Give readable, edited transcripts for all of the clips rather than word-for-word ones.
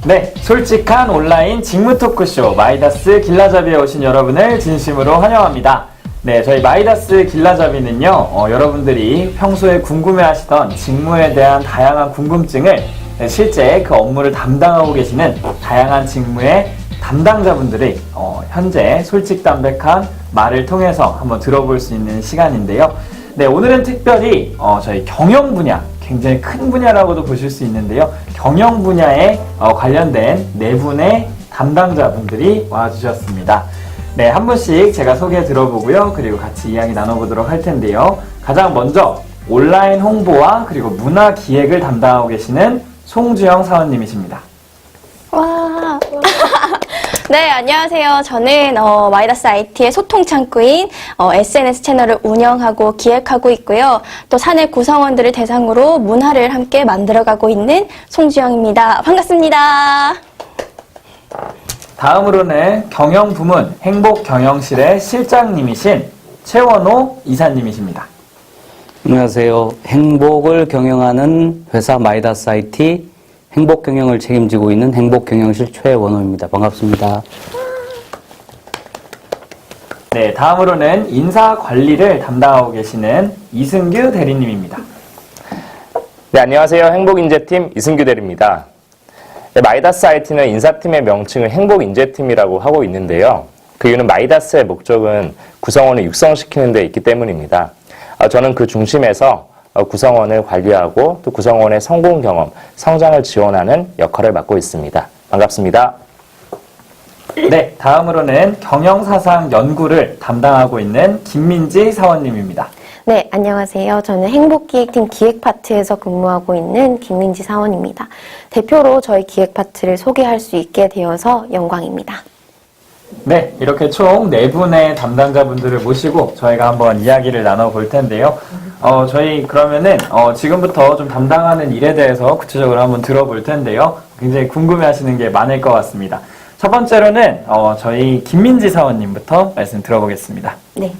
네, 솔직한 온라인 직무 토크쇼 마이다스 길라잡이에 오신 여러분을 진심으로 환영합니다. 네, 저희 마이다스 길라잡이는요, 여러분들이 평소에 궁금해하시던 직무에 대한 다양한 궁금증을 실제 그 업무를 담당하고 계시는 다양한 직무의 담당자분들이 현재 솔직담백한 말을 통해서 한번 들어볼 수 있는 시간인데요. 네, 오늘은 특별히 저희 경영 분야, 굉장히 큰 분야라고도 보실 수 있는데요. 경영 분야에 관련된 네 분의 담당자분들이 와주셨습니다. 네, 한 분씩 제가 소개 들어보고요. 그리고 같이 이야기 나눠보도록 할 텐데요. 가장 먼저 온라인 홍보와 그리고 문화 기획을 담당하고 계시는 송주영 사원님이십니다. 와. 네, 안녕하세요. 저는 마이다스 IT의 소통 창구인 SNS 채널을 운영하고 기획하고 있고요. 또 사내 구성원들을 대상으로 문화를 함께 만들어가고 있는 송주영입니다. 반갑습니다. 다음으로는 경영부문 행복경영실의 실장님이신 최원호 이사님이십니다. 안녕하세요. 행복을 경영하는 회사 마이다스 IT 행복경영을 책임지고 있는 행복경영실 최원호입니다. 반갑습니다. 네, 다음으로는 인사관리를 담당하고 계시는 이승규 대리님입니다. 네, 안녕하세요. 행복인재팀 이승규 대리입니다. 네, 마이다스 IT는 인사팀의 명칭을 행복인재팀이라고 하고 있는데요. 그 이유는 마이다스의 목적은 구성원을 육성시키는 데 있기 때문입니다. 저는 그 중심에서 구성원을 관리하고 또 구성원의 성공 경험, 성장을 지원하는 역할을 맡고 있습니다. 반갑습니다. 네, 다음으로는 경영사상 연구를 담당하고 있는 김민지 사원님입니다. 네, 안녕하세요. 저는 행복기획팀 기획 파트에서 근무하고 있는 김민지 사원입니다. 대표로 저희 기획 파트를 소개할 수 있게 되어서 영광입니다. 네, 이렇게 총 4분의 담당자분들을 모시고 저희가 한번 이야기를 나눠볼 텐데요. 저희 그러면은 지금부터 좀 담당하는 일에 대해서 구체적으로 한번 들어볼 텐데요. 굉장히 궁금해하시는 게 많을 것 같습니다. 첫 번째로는 저희 김민지 사원님부터 말씀 들어보겠습니다. 네.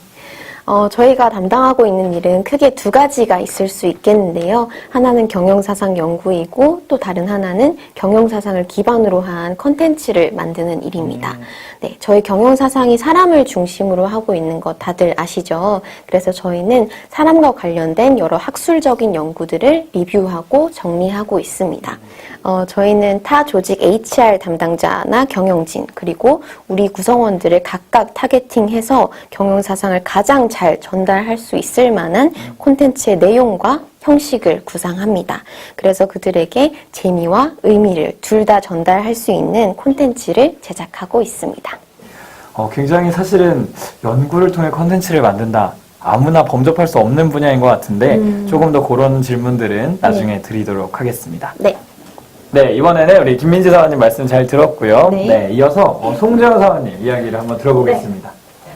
저희가 담당하고 있는 일은 크게 두 가지가 있을 수 있겠는데요. 하나는 경영사상 연구이고 또 다른 하나는 경영사상을 기반으로 한 컨텐츠를 만드는 일입니다. 네, 저희 경영사상이 사람을 중심으로 하고 있는 거 다들 아시죠? 그래서 저희는 사람과 관련된 여러 학술적인 연구들을 리뷰하고 정리하고 있습니다. 저희는 타 조직 HR 담당자나 경영진 그리고 우리 구성원들을 각각 타겟팅해서 경영사상을 가장 잘 전달할 수 있을 만한 콘텐츠의 내용과 형식을 구상합니다. 그래서 그들에게 재미와 의미를 둘 다 전달할 수 있는 콘텐츠를 제작하고 있습니다. 굉장히 사실은 연구를 통해 콘텐츠를 만든다. 아무나 범접할 수 없는 분야인 것 같은데 조금 더 그런 질문들은 나중에 드리도록 하겠습니다. 네. 네, 이번에는 우리 김민지 사원님 말씀 잘 들었고요. 네. 네, 이어서 송재현 사원님 이야기를 한번 들어보겠습니다.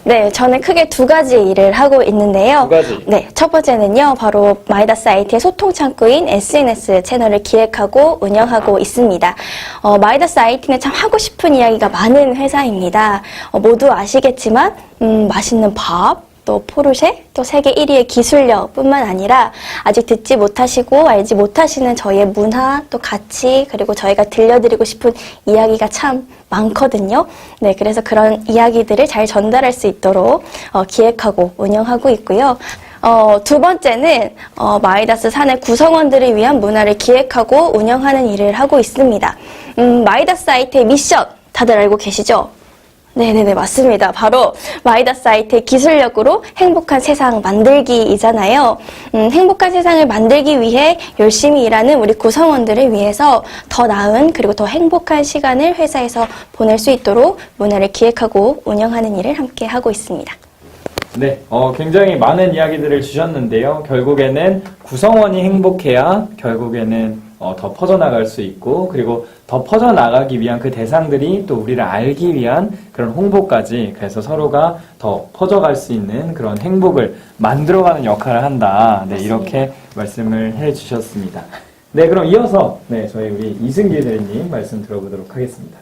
네, 저는 크게 두 가지 일을 하고 있는데요. 두 가지? 네, 첫 번째는요, 바로 마이다스 IT의 소통 창구인 SNS 채널을 기획하고 운영하고 있습니다. 마이다스 IT는 참 하고 싶은 이야기가 많은 회사입니다. 모두 아시겠지만, 맛있는 밥, 또 포르쉐, 또 세계 1위의 기술력뿐만 아니라 아직 듣지 못하시고 알지 못하시는 저희의 문화, 또 가치, 그리고 저희가 들려드리고 싶은 이야기가 참 많거든요. 네, 그래서 그런 이야기들을 잘 전달할 수 있도록 기획하고 운영하고 있고요. 두 번째는 마이다스 사내 구성원들을 위한 문화를 기획하고 운영하는 일을 하고 있습니다. 마이다스 IT의 미션 다들 알고 계시죠? 네네네, 맞습니다. 바로 마이다스 IT의 기술력으로 행복한 세상 만들기이잖아요. 행복한 세상을 만들기 위해 열심히 일하는 우리 구성원들을 위해서 더 나은 그리고 더 행복한 시간을 회사에서 보낼 수 있도록 문화를 기획하고 운영하는 일을 함께 하고 있습니다. 네, 굉장히 많은 이야기들을 주셨는데요. 결국에는 구성원이 행복해야 결국에는 더 퍼져나갈 수 있고, 그리고 더 퍼져나가기 위한 그 대상들이 또 우리를 알기 위한 그런 홍보까지, 그래서 서로가 더 퍼져갈 수 있는 그런 행복을 만들어가는 역할을 한다. 네, 이렇게 말씀을 해주셨습니다. 네, 그럼 이어서 저희 우리 이승기 대리님 말씀 들어보도록 하겠습니다.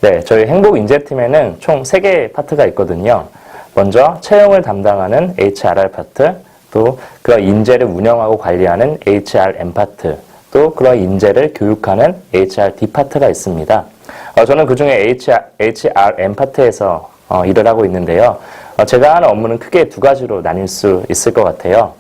네, 저희 행복인재팀에는 총 3개의 파트가 있거든요. 먼저 채용을 담당하는 HRR 파트, 또 그 인재를 운영하고 관리하는 HRM 파트, 또 그런 인재를 교육하는 HRD 파트가 있습니다. 저는 그중에 HRM 파트에서 일을 하고 있는데요. 제가 하는 업무는 크게 두 가지로 나뉠 수 있을 것 같아요.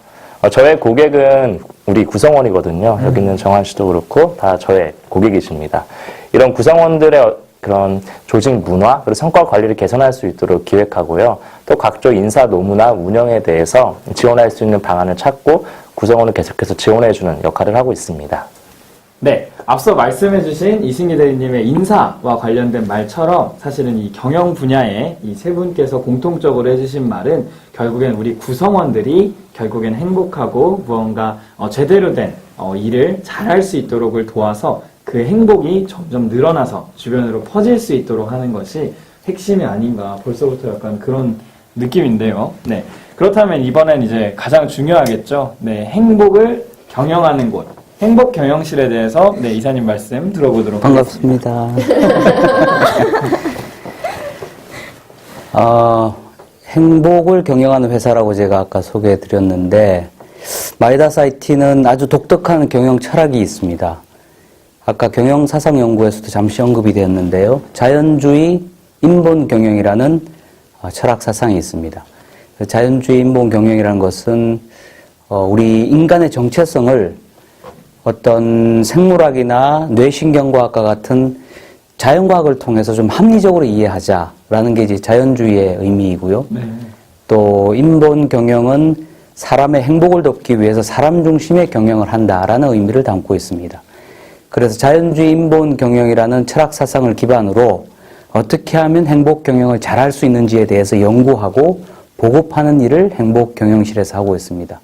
저의 고객은 우리 구성원이거든요. 여기 있는 정한 씨도 그렇고 다 저의 고객이십니다. 이런 구성원들의 그런 조직 문화 그리고 성과 관리를 개선할 수 있도록 기획하고요. 또 각종 인사 노무나 운영에 대해서 지원할 수 있는 방안을 찾고 구성원을 계속해서 지원해주는 역할을 하고 있습니다. 네, 앞서 말씀해주신 이승기 대리님의 인사와 관련된 말처럼 사실은 이 경영 분야에 이 세 분께서 공통적으로 해주신 말은 결국엔 우리 구성원들이 결국엔 행복하고 무언가 제대로 된 일을 잘할 수 있도록을 도와서 그 행복이 점점 늘어나서 주변으로 퍼질 수 있도록 하는 것이 핵심이 아닌가 벌써부터 약간 그런 느낌인데요. 네, 그렇다면 이번엔 이제 가장 중요하겠죠. 네, 행복을 경영하는 곳. 행복 경영실에 대해서 네, 이사님 말씀 들어보도록 하겠습니다. 반갑습니다. 행복을 경영하는 회사라고 제가 아까 소개해 드렸는데, 마이다스 IT는 아주 독특한 경영 철학이 있습니다. 아까 경영사상연구에서도 잠시 언급이 되었는데요. 자연주의 인본 경영이라는 철학 사상이 있습니다. 자연주의 인본 경영이라는 것은 우리 인간의 정체성을 어떤 생물학이나 뇌신경과학과 같은 자연과학을 통해서 좀 합리적으로 이해하자라는 게 이제 자연주의의 의미이고요. 네. 또 인본 경영은 사람의 행복을 돕기 위해서 사람 중심의 경영을 한다라는 의미를 담고 있습니다. 그래서 자연주의 인본 경영이라는 철학 사상을 기반으로 어떻게 하면 행복 경영을 잘할 수 있는지에 대해서 연구하고 보급하는 일을 행복 경영실에서 하고 있습니다.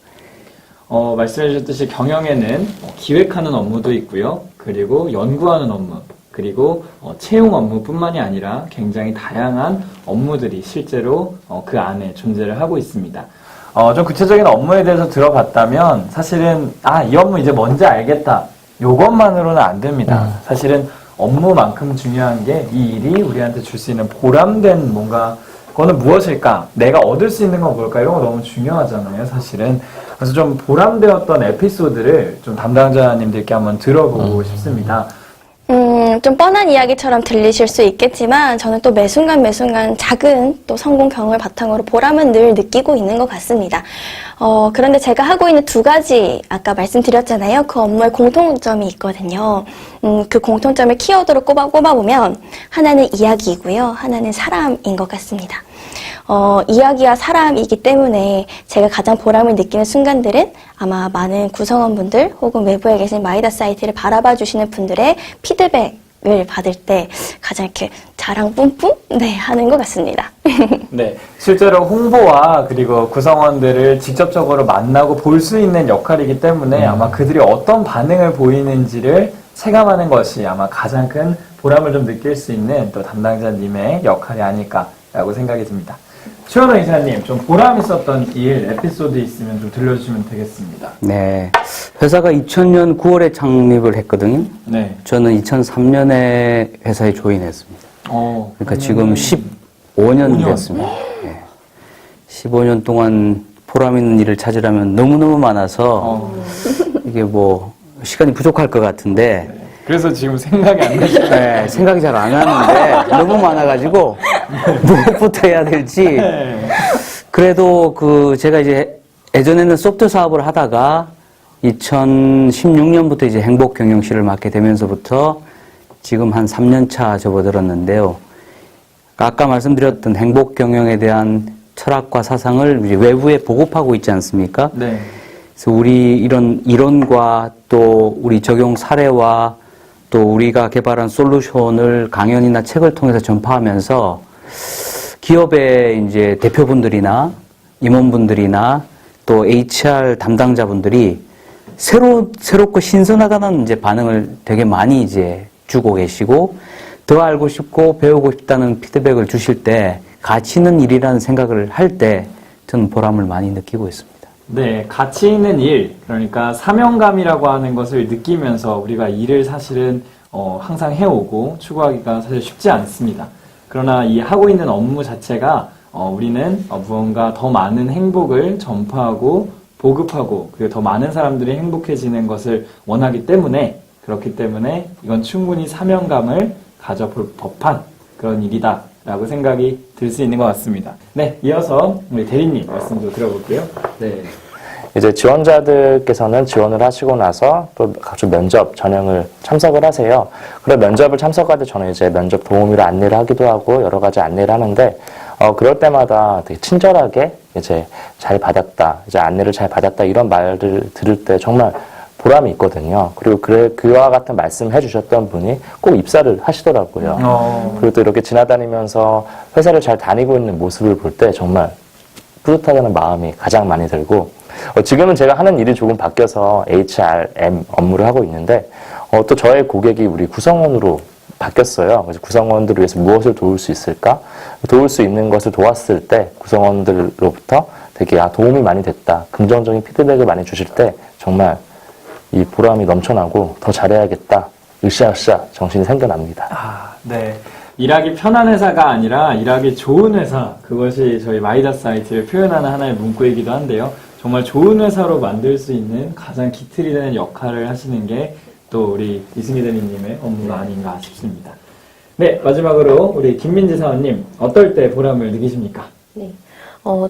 말씀해 주셨듯이 경영에는 기획하는 업무도 있고요. 그리고 연구하는 업무, 그리고 채용 업무뿐만이 아니라 굉장히 다양한 업무들이 실제로 그 안에 존재를 하고 있습니다. 좀 구체적인 업무에 대해서 들어봤다면 사실은 이 업무 이제 뭔지 알겠다. 요것만으로는 안 됩니다. 사실은 업무만큼 중요한 게 이 일이 우리한테 줄 수 있는 보람된 뭔가 그거는 무엇일까? 내가 얻을 수 있는 건 뭘까? 이런 거 너무 중요하잖아요, 사실은. 그래서 좀 보람되었던 에피소드를 좀 담당자님들께 한번 들어보고 싶습니다. 좀 뻔한 이야기처럼 들리실 수 있겠지만 저는 또 매순간 작은 또 성공 경험을 바탕으로 보람은 늘 느끼고 있는 것 같습니다. 그런데 제가 하고 있는 두 가지 아까 말씀드렸잖아요. 그 업무에 공통점이 있거든요. 그 공통점을 키워드로 꼽아보면 하나는 이야기이고요. 하나는 사람인 것 같습니다. 이야기와 사람이기 때문에 제가 가장 보람을 느끼는 순간들은 아마 많은 구성원분들 혹은 외부에 계신 마이다스 IT를 바라봐 주시는 분들의 피드백을 받을 때 가장 이렇게 자랑 뿜뿜 하는 것 같습니다. 네, 실제로 홍보와 그리고 구성원들을 직접적으로 만나고 볼 수 있는 역할이기 때문에 아마 그들이 어떤 반응을 보이는지를 체감하는 것이 아마 가장 큰 보람을 좀 느낄 수 있는 또 담당자님의 역할이 아닐까라고 생각이 듭니다. 최원호 이사님, 좀 보람 있었던 일, 에피소드 있으면 좀 들려주시면 되겠습니다. 네. 회사가 2000년 9월에 창립을 했거든요. 네. 저는 2003년에 회사에 조인했습니다. 그러니까 지금 15년 됐습니다. 네. 15년 동안 보람 있는 일을 찾으려면 너무너무 많아서 이게 뭐 시간이 부족할 것 같은데 그래서 지금 생각이 안 나시죠? 네, 생각이 잘 안 나는데 너무 많아가지고 무엇부터 해야 될지. 그래도 제가 이제 예전에는 소프트웨어 사업을 하다가 2016년부터 이제 행복 경영실을 맡게 되면서부터 지금 한 3년 차 접어들었는데요. 아까 말씀드렸던 행복 경영에 대한 철학과 사상을 이제 외부에 보급하고 있지 않습니까? 네. 그래서 우리 이런 이론과 또 우리 적용 사례와 또 우리가 개발한 솔루션을 강연이나 책을 통해서 전파하면서 기업의 이제 대표분들이나 임원분들이나 또 HR 담당자분들이 새롭고 신선하다는 이제 반응을 되게 많이 이제 주고 계시고 더 알고 싶고 배우고 싶다는 피드백을 주실 때 가치 있는 일이라는 생각을 할 때 저는 보람을 많이 느끼고 있습니다. 네, 가치 있는 일, 그러니까 사명감이라고 하는 것을 느끼면서 우리가 일을 사실은 항상 해오고 추구하기가 사실 쉽지 않습니다. 그러나 이 하고 있는 업무 자체가 우리는 무언가 더 많은 행복을 전파하고 보급하고 그리고 더 많은 사람들이 행복해지는 것을 원하기 때문에 그렇기 때문에 이건 충분히 사명감을 가져볼 법한 그런 일이다라고 생각이 들 수 있는 것 같습니다. 네, 이어서 우리 대리님 말씀도 들어볼게요. 네. 이제 지원자들께서는 지원을 하시고 나서 또 각종 면접 전형을 참석을 하세요. 그래 면접을 참석할 때 저는 이제 면접 도우미로 안내를 하기도 하고 여러 가지 안내를 하는데 그럴 때마다 되게 친절하게 이제 잘 받았다, 이제 안내를 잘 받았다 이런 말을 들을 때 정말 보람이 있거든요. 그리고 그와 같은 말씀해 주셨던 분이 꼭 입사를 하시더라고요. 그리고 또 이렇게 지나다니면서 회사를 잘 다니고 있는 모습을 볼 때 정말 뿌듯하다는 마음이 가장 많이 들고 지금은 제가 하는 일이 조금 바뀌어서 HRM 업무를 하고 있는데 또 저의 고객이 우리 구성원으로 바뀌었어요. 그래서 구성원들을 위해서 무엇을 도울 수 있을까? 도울 수 있는 것을 도왔을 때 구성원들로부터 되게 도움이 많이 됐다. 긍정적인 피드백을 많이 주실 때 정말 이 보람이 넘쳐나고 더 잘해야겠다. 으쌰으쌰 정신이 생겨납니다. 아, 네. 일하기 편한 회사가 아니라 일하기 좋은 회사, 그것이 저희 마이다스 IT를 표현하는 하나의 문구이기도 한데요. 정말 좋은 회사로 만들 수 있는 가장 기틀이 되는 역할을 하시는 게 또 우리 이승기 대리님의 업무가 아닌가 싶습니다. 네, 마지막으로 우리 김민지 사원님, 어떨 때 보람을 느끼십니까? 네.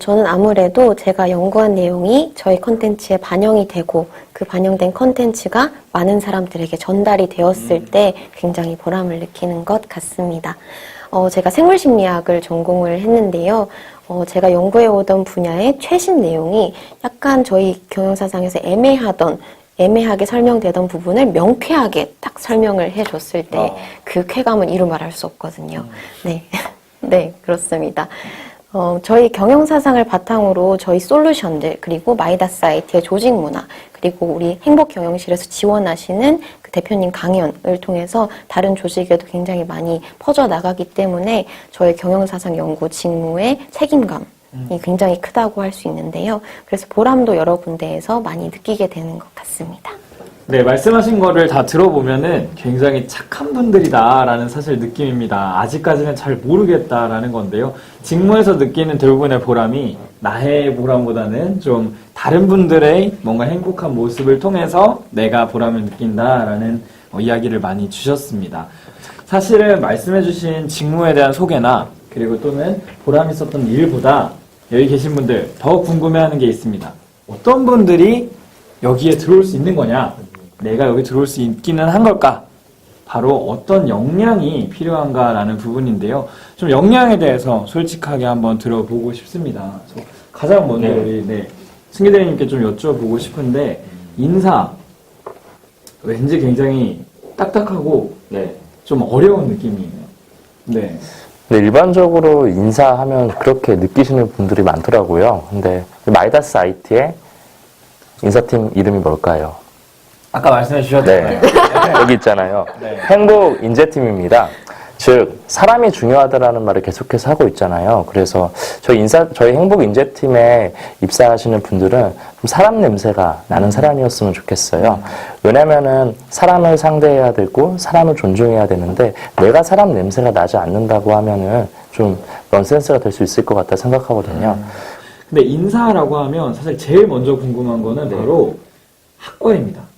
저는 아무래도 제가 연구한 내용이 저희 컨텐츠에 반영이 되고 그 반영된 컨텐츠가 많은 사람들에게 전달이 되었을 때 굉장히 보람을 느끼는 것 같습니다. 제가 생물심리학을 전공을 했는데요. 제가 연구해 오던 분야의 최신 내용이 약간 저희 경영사상에서 애매하게 설명되던 부분을 명쾌하게 딱 설명을 해줬을 때 그 쾌감은 이루 말할 수 없거든요. 네. 네, 그렇습니다. 저희 경영사상을 바탕으로 저희 솔루션들, 그리고 마이다스 IT의 조직 문화, 그리고 우리 행복경영실에서 지원하시는 그 대표님 강연을 통해서 다른 조직에도 굉장히 많이 퍼져나가기 때문에 저희 경영사상 연구 직무의 책임감이 굉장히 크다고 할 수 있는데요. 그래서 보람도 여러 군데에서 많이 느끼게 되는 것 같습니다. 네, 말씀하신 거를 다 들어보면은 굉장히 착한 분들이다라는 사실 느낌입니다. 아직까지는 잘 모르겠다라는 건데요. 직무에서 느끼는 대부분의 보람이 나의 보람보다는 좀 다른 분들의 뭔가 행복한 모습을 통해서 내가 보람을 느낀다라는 이야기를 많이 주셨습니다. 사실은 말씀해주신 직무에 대한 소개나 그리고 또는 보람 있었던 일보다 여기 계신 분들 더 궁금해하는 게 있습니다. 어떤 분들이 여기에 들어올 수 있는 거냐? 내가 여기 들어올 수 있기는 한 걸까? 바로 어떤 역량이 필요한가라는 부분인데요. 좀 역량에 대해서 솔직하게 한번 들어보고 싶습니다. 가장 먼저 우리 승기 대리님께 좀 여쭤보고 싶은데 인사 왠지 굉장히 딱딱하고 좀 어려운 느낌이에요. 네. 근데 일반적으로 인사하면 그렇게 느끼시는 분들이 많더라고요. 근데 마이다스 IT의 인사팀 이름이 뭘까요? 아까 말씀해 주셨잖아요. 여기 있잖아요. 네. 행복 인재팀입니다. 즉 사람이 중요하다라는 말을 계속해서 하고 있잖아요. 그래서 저희 행복 인재팀에 입사하시는 분들은 좀 사람 냄새가 나는 사람이었으면 좋겠어요. 왜냐면은 사람을 상대해야 되고 사람을 존중해야 되는데 내가 사람 냄새가 나지 않는다고 하면은 좀 넌센스가 될 수 있을 것 같다 생각하거든요. 근데 인사라고 하면 사실 제일 먼저 궁금한 거는 바로 학과입니다.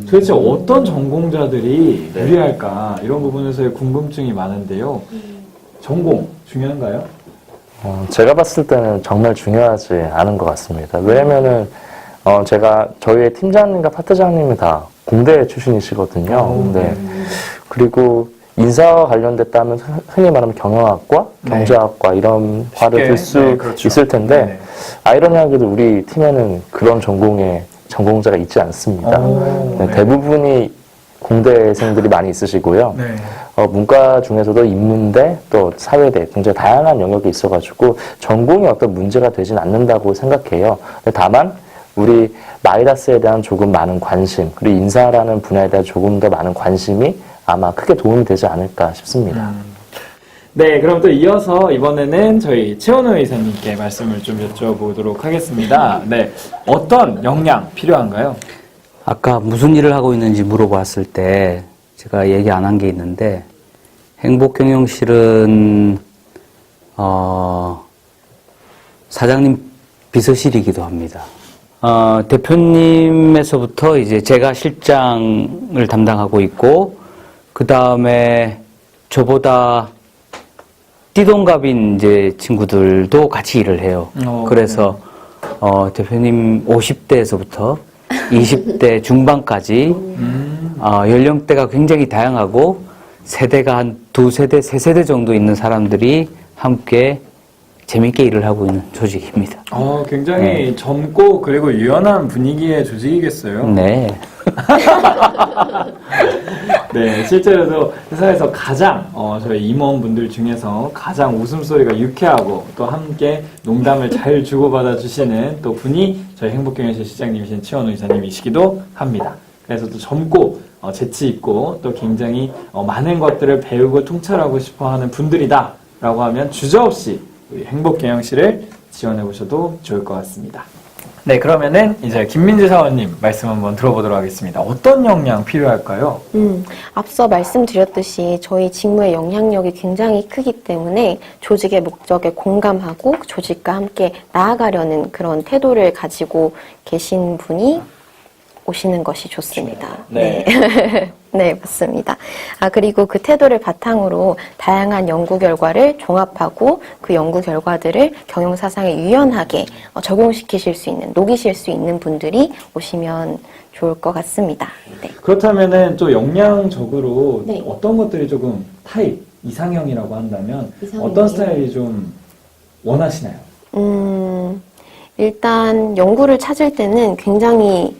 도대체 어떤 전공자들이 유리할까 이런 부분에서의 궁금증이 많은데요. 전공 중요한가요? 제가 봤을 때는 정말 중요하지 않은 것 같습니다. 왜냐면은 저희의 팀장님과 파트장님이 다 공대 출신이시거든요. 네. 그리고 인사와 관련됐다면 흔히 말하면 경영학과, 경제학과 이런 과를 들 수 그렇죠. 있을 텐데 아이러니하게도 우리 팀에는 그런 전공자가 있지 않습니다. 대부분이 공대생들이 많이 있으시고요. 문과 중에서도 인문대 또 사회대 굉장히 다양한 영역이 있어가지고 전공이 어떤 문제가 되진 않는다고 생각해요. 다만 우리 마이다스에 대한 조금 많은 관심 그리고 인사라는 분야에 대한 조금 더 많은 관심이 아마 크게 도움이 되지 않을까 싶습니다. 네, 그럼 또 이어서 이번에는 저희 최원호 의사님께 말씀을 좀 여쭤보도록 하겠습니다. 네, 어떤 역량 필요한가요? 아까 무슨 일을 하고 있는지 물어봤을 때 제가 얘기 안 한 게 있는데 행복경영실은 사장님 비서실이기도 합니다. 대표님에서부터 이제 제가 실장을 담당하고 있고, 그 다음에 저보다 띠동갑인 이제 친구들도 같이 일을 해요. 그래서, 대표님 50대에서부터 20대 중반까지, 연령대가 굉장히 다양하고, 세대가 한 2세대, 3세대 정도 있는 사람들이 함께 재밌게 일을 하고 있는 조직입니다. 굉장히 젊고 그리고 유연한 분위기의 조직이겠어요. 네. 네, 실제로도 회사에서 가장 저희 임원분들 중에서 가장 웃음소리가 유쾌하고 또 함께 농담을 잘 주고받아 주시는 또 분이 저희 행복경영실 실장님이신 치원우 이사님이시기도 합니다. 그래서 또 젊고 재치 있고 또 굉장히 많은 것들을 배우고 통찰하고 싶어하는 분들이다 라고 하면 주저없이 우리 행복경영실을 지원해 보셔도 좋을 것 같습니다. 네, 그러면은 이제 김민지 사원님 말씀 한번 들어보도록 하겠습니다. 어떤 역량 필요할까요? 앞서 말씀드렸듯이 저희 직무의 영향력이 굉장히 크기 때문에 조직의 목적에 공감하고 조직과 함께 나아가려는 그런 태도를 가지고 계신 분이 오시는 것이 좋습니다. 네. 네. 네, 맞습니다. 그리고 그 태도를 바탕으로 다양한 연구 결과를 종합하고 그 연구 결과들을 경영사상에 유연하게 적용시키실 수 있는, 녹이실 수 있는 분들이 오시면 좋을 것 같습니다. 네. 그렇다면은 또 역량적으로 네. 어떤 것들이 조금 타입, 이상형이라고 한다면 이상형이요? 어떤 스타일이 좀 원하시나요? 일단 연구를 찾을 때는 굉장히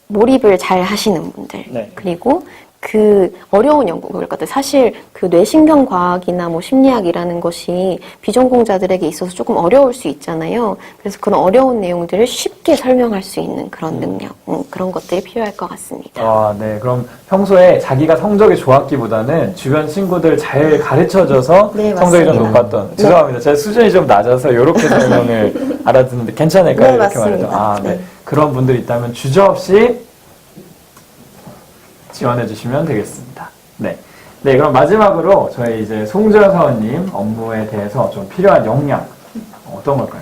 몰입을 잘 하시는 분들, 네. 그리고 그 어려운 연구 결과들, 사실 그 뇌신경 과학이나 뭐 심리학이라는 것이 비전공자들에게 있어서 조금 어려울 수 있잖아요. 그래서 그런 어려운 내용들을 쉽게 설명할 수 있는 그런 능력, 그런 것들이 필요할 것 같습니다. 네. 그럼 평소에 자기가 성적이 좋았기보다는 주변 친구들 잘 가르쳐줘서 네, 성적이 좀 맞습니다. 높았던. 죄송합니다. 제 수준이 좀 낮아서 이렇게 설명을 알아듣는데 괜찮을까요? 네, 이렇게 맞습니다. 말해도. 네. 네. 그런 분들이 있다면 주저없이 지원해 주시면 되겠습니다. 네. 네, 그럼 마지막으로 저희 이제 송주현 사원님 업무에 대해서 좀 필요한 역량 어떤 걸까요?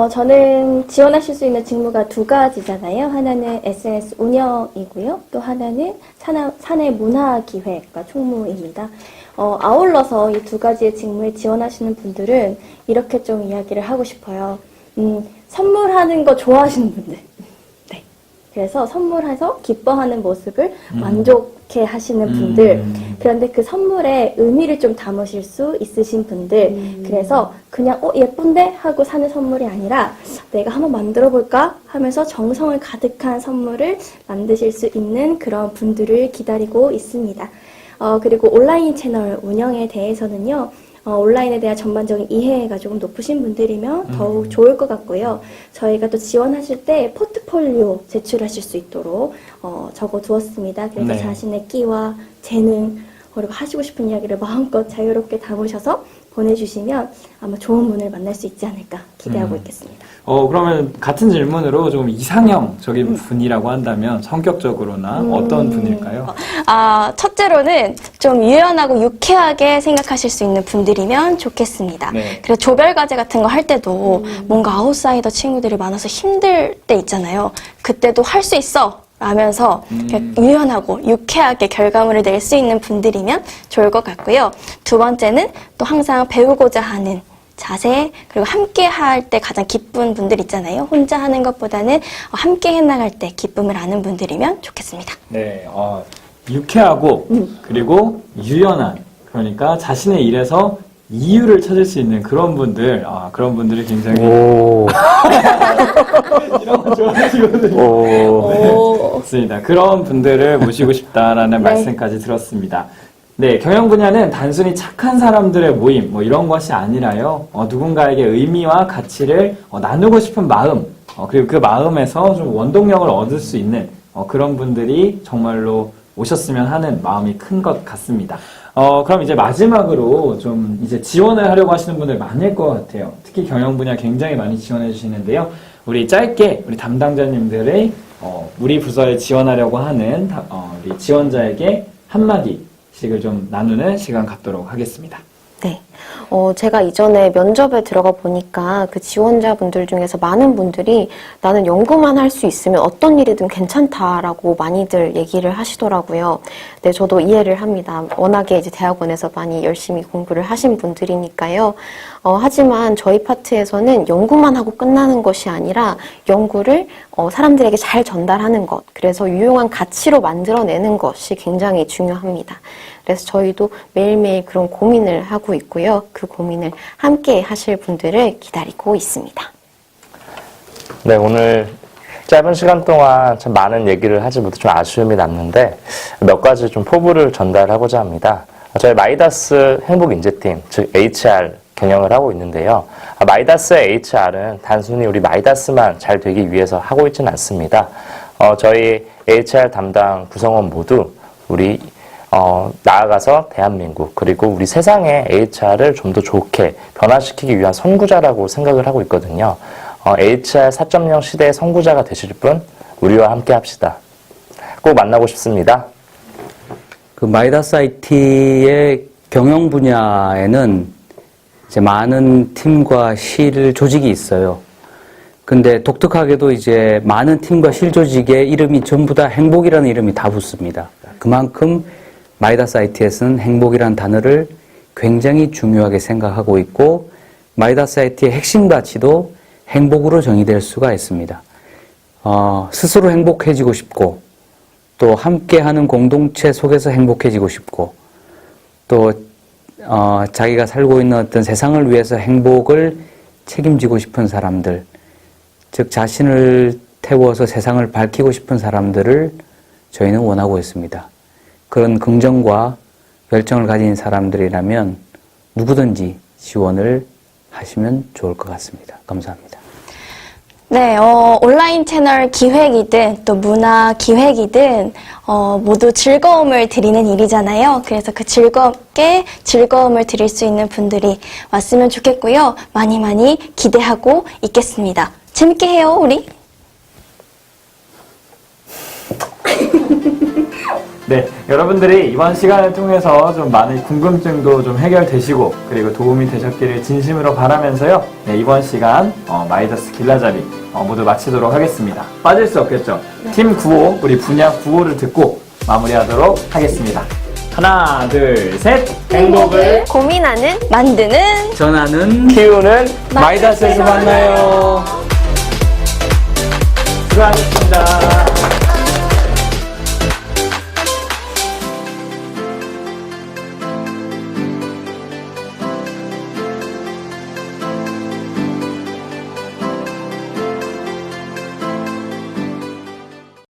저는 지원하실 수 있는 직무가 두 가지잖아요. 하나는 SNS 운영이고요. 또 하나는 사내 문화기획과 총무입니다. 아울러서 이 두 가지의 직무에 지원하시는 분들은 이렇게 좀 이야기를 하고 싶어요. 선물하는 거 좋아하시는 분들. 네. 그래서 선물해서 기뻐하는 모습을 만족해 하시는 분들. 그런데 그 선물에 의미를 좀 담으실 수 있으신 분들. 그래서 그냥 예쁜데 하고 사는 선물이 아니라 내가 한번 만들어 볼까 하면서 정성을 가득한 선물을 만드실 수 있는 그런 분들을 기다리고 있습니다. 그리고 온라인 채널 운영에 대해서는요. 온라인에 대한 전반적인 이해가 조금 높으신 분들이면 더욱 좋을 것 같고요. 저희가 또 지원하실 때 포트폴리오 제출하실 수 있도록 적어두었습니다. 그래서 네. 자신의 끼와 재능 그리고 하시고 싶은 이야기를 마음껏 자유롭게 담으셔서 보내주시면 아마 좋은 분을 만날 수 있지 않을까 기대하고 있겠습니다. 그러면 같은 질문으로 좀 이상형적인 분이라고 한다면 성격적으로나 어떤 분일까요? 첫째로는 좀 유연하고 유쾌하게 생각하실 수 있는 분들이면 좋겠습니다. 네. 그래서 조별과제 같은 거 할 때도 뭔가 아웃사이더 친구들이 많아서 힘들 때 있잖아요. 그때도 할 수 있어! 라면서 유연하고 유쾌하게 결과물을 낼 수 있는 분들이면 좋을 것 같고요. 두 번째는 또 항상 배우고자 하는 자세, 그리고 함께 할 때 가장 기쁜 분들 있잖아요. 혼자 하는 것보다는 함께 해나갈 때 기쁨을 아는 분들이면 좋겠습니다. 네, 유쾌하고 그리고 유연한, 그러니까 자신의 일에서 이유를 찾을 수 있는 그런 분들, 그런 분들이 굉장히 오. 이런 거 좋아하시거든요. 오. 맞습니다. 그런 분들을 모시고 싶다라는 말씀까지 들었습니다. 네, 경영 분야는 단순히 착한 사람들의 모임, 이런 것이 아니라요, 누군가에게 의미와 가치를 나누고 싶은 마음, 그리고 그 마음에서 좀 원동력을 얻을 수 있는 그런 분들이 정말로 오셨으면 하는 마음이 큰 것 같습니다. 그럼 이제 마지막으로 좀 이제 지원을 하려고 하시는 분들 많을 것 같아요. 특히 경영 분야 굉장히 많이 지원해 주시는데요. 우리 짧게 우리 담당자님들의 우리 부서에 지원하려고 하는 우리 지원자에게 한마디씩을 좀 나누는 시간 갖도록 하겠습니다. 네. 제가 이전에 면접에 들어가 보니까 그 지원자분들 중에서 많은 분들이 나는 연구만 할 수 있으면 어떤 일이든 괜찮다라고 많이들 얘기를 하시더라고요. 네, 저도 이해를 합니다. 워낙에 이제 대학원에서 많이 열심히 공부를 하신 분들이니까요. 하지만 저희 파트에서는 연구만 하고 끝나는 것이 아니라 연구를 사람들에게 잘 전달하는 것, 그래서 유용한 가치로 만들어내는 것이 굉장히 중요합니다. 그래서 저희도 매일매일 그런 고민을 하고 있고요. 그 고민을 함께 하실 분들을 기다리고 있습니다. 네, 오늘 짧은 시간 동안 참 많은 얘기를 하지 못해 좀 아쉬움이 남는데 몇 가지 좀 포부를 전달하고자 합니다. 저희 마이다스 행복인재팀, 즉 HR 경영을 하고 있는데요. 마이다스의 HR은 단순히 우리 마이다스만 잘 되기 위해서 하고 있지는 않습니다. 저희 HR 담당 구성원 모두 우리 나아가서 대한민국 그리고 우리 세상의 HR을 좀 더 좋게 변화시키기 위한 선구자라고 생각을 하고 있거든요. HR 4.0 시대의 선구자가 되실 분 우리와 함께 합시다. 꼭 만나고 싶습니다. 그 마이다스 IT의 경영 분야에는 이제 많은 팀과 실 조직이 있어요. 근데 독특하게도 이제 많은 팀과 실 조직의 이름이 전부 다 행복이라는 이름이 다 붙습니다. 그만큼 마이다스 IT에서는 행복이라는 단어를 굉장히 중요하게 생각하고 있고 마이다스 IT의 핵심 가치도 행복으로 정의될 수가 있습니다. 스스로 행복해지고 싶고 또 함께하는 공동체 속에서 행복해지고 싶고 또 자기가 살고 있는 어떤 세상을 위해서 행복을 책임지고 싶은 사람들, 즉 자신을 태워서 세상을 밝히고 싶은 사람들을 저희는 원하고 있습니다. 그런 긍정과 열정을 가진 사람들이라면 누구든지 지원을 하시면 좋을 것 같습니다. 감사합니다. 네, 온라인 채널 기획이든 또 문화 기획이든 모두 즐거움을 드리는 일이잖아요. 그래서 그 즐거움을 드릴 수 있는 분들이 왔으면 좋겠고요. 많이 많이 기대하고 있겠습니다. 재밌게 해요, 우리. 네, 여러분들이 이번 시간을 통해서 좀 많은 궁금증도 좀 해결되시고 그리고 도움이 되셨기를 진심으로 바라면서요. 네, 이번 시간 마이다스 길라잡이 모두 마치도록 하겠습니다. 빠질 수 없겠죠. 팀 9호, 우리 분야 9호를 듣고 마무리하도록 하겠습니다. 하나, 둘, 셋. 행복을 고민하는 만드는 전하는 키우는 마이다스에서 만나요. 수고하셨습니다.